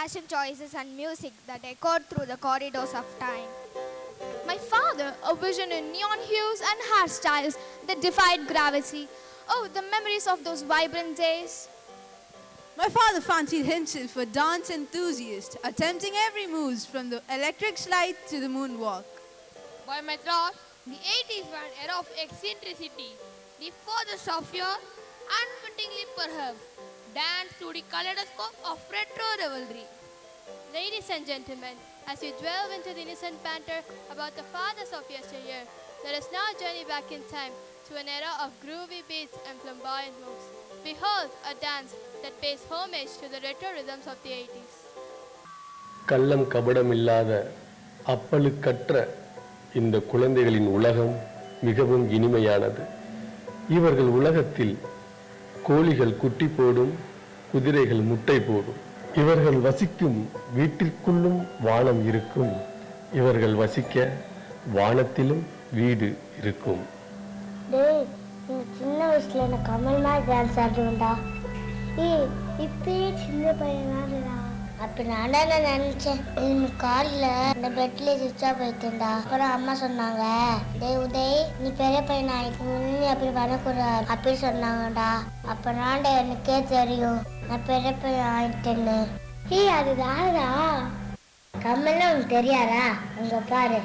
fashion choices and music that echoed through the corridors of time. My father, a vision in neon hues and hairstyles that defied gravity. Oh, the memories of those vibrant days. My father fancied himself a dance enthusiast, attempting every move from the electric slide to the moonwalk. By my thought, the 80s were an era of eccentricity. The furthest of your unwittingly perhaps dance to the kaleidoscope of retro revelry. Ladies and gentlemen, as we delve into the innocent banter about the fathers of yesteryear, let us now journey back in time to an era of groovy beats and flamboyant moves. Behold a dance that pays homage to the retro rhythms of the 80s. கள்ளம் கபடமில்லாத அப்பழுக்கற்ற இந்த குழந்தைகளின் உலகம் மிகவும் இனிமையானது. இவர்கள் உலகத்தில் கோழிகள் குட்டி போடும், குதிரைகள் முட்டை போடும். இவர்கள் வசிக்கும் வீட்டிற்குள்ளும் வானம் இருக்கும். இவர்கள் வசிக்க வானத்திலும் வீடு இருக்கும். சின்ன வயசுல எனக்கு கமல் மாதிரி டான்ஸ் ஆடுவேன்டா. இப்பயே சின்ன பையனா அப்ப நான் நினைச்சேன் காலில் இந்த பெட்ல சுவிட்சா போயிட்டேன்டா. அப்புறம் அம்மா சொன்னாங்க, டேய் உதய், நீ பெரிய பையன் ஆயிடுச்சு, நீ அப்படி பண்ணக்கூடாது அப்படின்னு சொன்னாங்கடா. அப்ப நான்டா எனக்கே தெரியும் நான் பெரிய பையன் ஆயிட்டேன்னு. அதுதான்டா கம்மல்லாம் உனக்கு தெரியாதா? அங்க பாரு.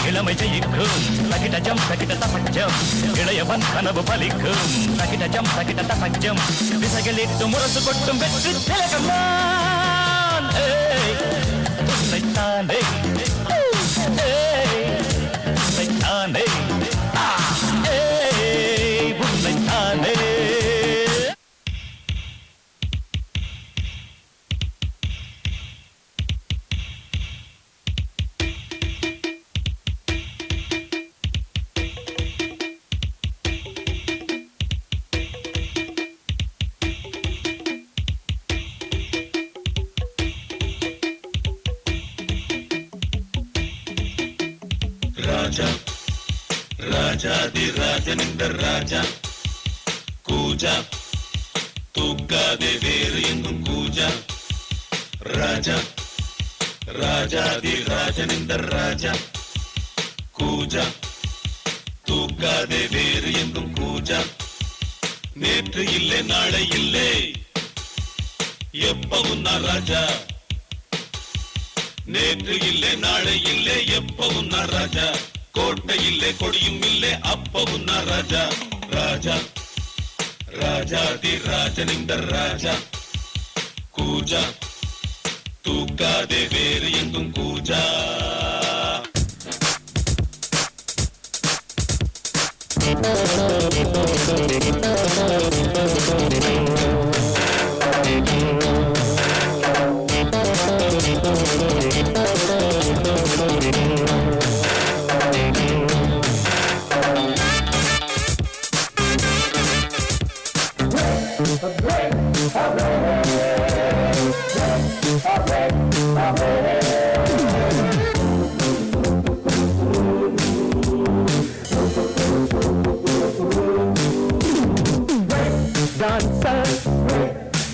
இளமை ஜெயிக்கும் தகிடஜம் தகிட தபஜம் இளையவன் கனவு பலிக்கும் தகிடஜம் தகிட தபஜம் விசைகளிட்டு முரசு கொட்டும் வெற்றி திலகம் நான் உன்னைத்தானே உன்னைத்தானே உன்னைத்தானே. ராஜனிந்த ராஜா கூஜா தூக்காதே வேறு எங்கும் கூஜா. ராஜா ராஜாதி ராஜனிந்த ராஜா கூஜா தூக்காதே வேறு எங்கும் கூஜா. நேற்று இல்லை நாளை இல்லை எப்பவும் நான் ராஜா. நேற்று இல்லை நாளை இல்லை எப்பவும் நான் ராஜா. கோட்டை இல்லை கொடியும் இல்லை அப்பவும் நான் ராஜா. ராஜா ராஜாதி ராஜனிந்த ராஜா கூஜா தூக்காதே வேறு எங்கும் கூஜா.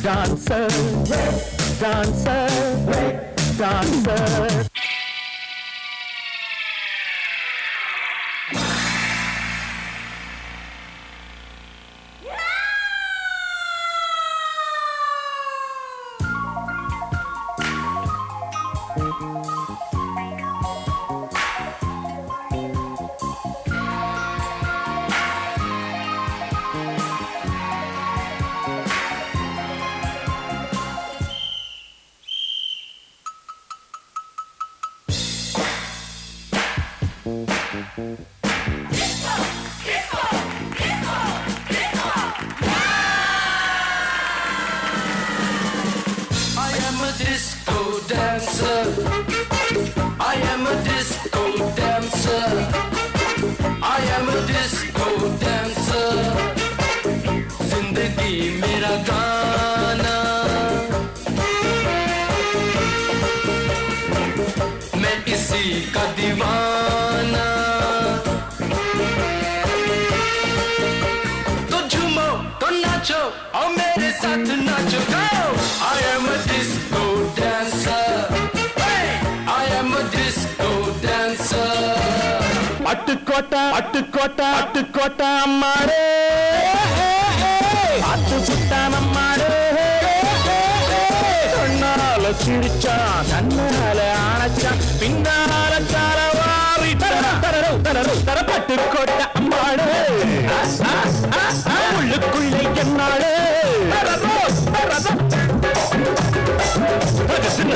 Dancer, dancer, dancer. I am a disco dancer. I am a disco dancer. जिंदगी मेरा गाना, मैं इसी का दीवाना. तो झूमो तो नाचो और मेरे साथ नाचो. Go! I am a disco dancer. அட்டுக்கோட்டை அட்டுக்கோட்டை அட்டுக்கோட்டை அம்மாடே அட்டு புட்டான் அம்மாடே கண்ணால சிரிச்சான் கண்ணால ஆனச்சான் பின்னால தரவாரி தர பட்டுக்கோட்டை அம்மாடே உள்ளுக்குள்ளே என்னாடே சின்ன